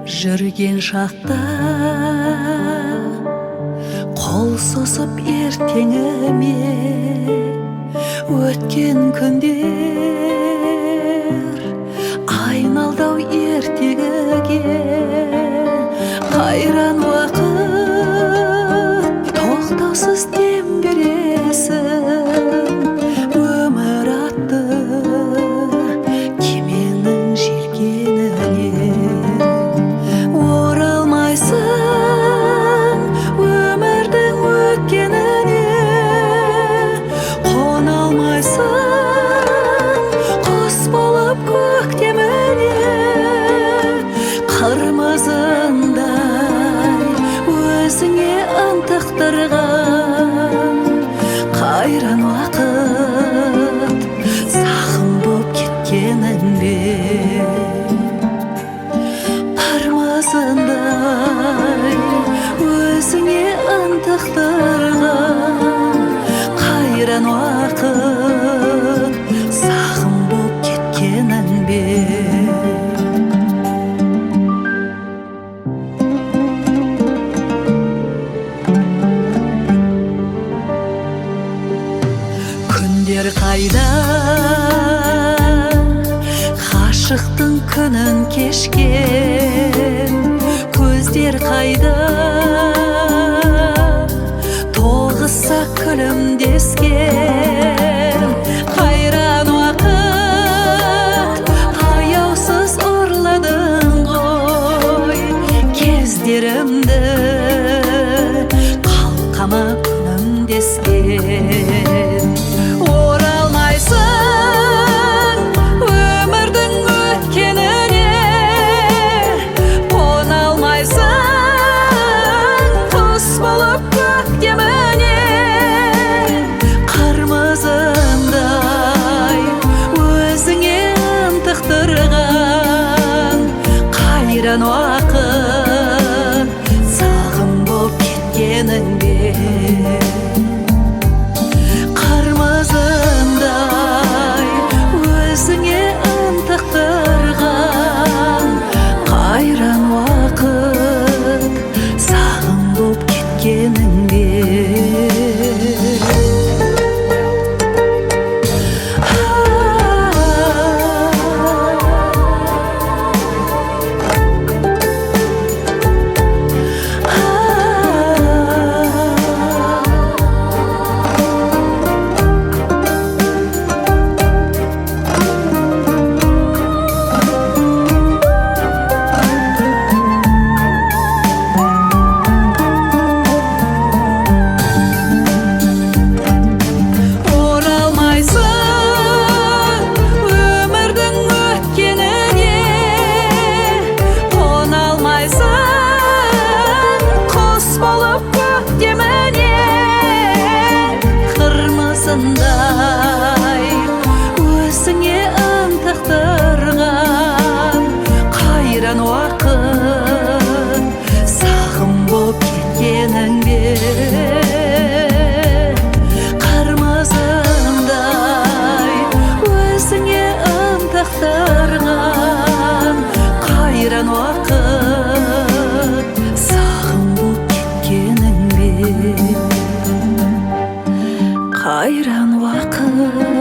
жүрген шақта қол созып ертеңіме өткен күндер айналды-ау ертегіге. Қайран уақыт тоқтаусыз дем бересің, өмір атты кеменің желкеніне. Оралмайсың өмірдің өткеніне, қона алмайсың құс болып көктеміне. Қырмысыңдай өзіңе ынтьтықтырған қайран уақыт, сағым болып кеткеніңбе. Қырмысыңдай өзіңе ынтьтықтырған қайран уақыт, сағым болып кеткеніңбе. Күндер қайда, ғашықтың күнін кешкен, көздер қайда, тоғыса күлімдескен. Қайран уақыт аяусыз ұрладың ғой кездерімді, қалқама күнімдескен. Оралмайсың өмірдің өткеніне, қона алмайсың құс болып көктеміне. Қырмысыңдай өзіңе ынтьтықтырған қайран уақыт, сағым болып кеткеніңбе. Қырмысыңдай өзіңе ынтьтықтырған қайран уақыт, сағым болып кеткеніңбе. Қырмысыңдай өзіңе ынтьтықтырған қайран уақыт, сағым болып кеткеніңбе. Қырмысыңдай өзіңе ынтьтықтырған қайран уақыт, сағым болып кеткеніңбе. Қайран уақыт.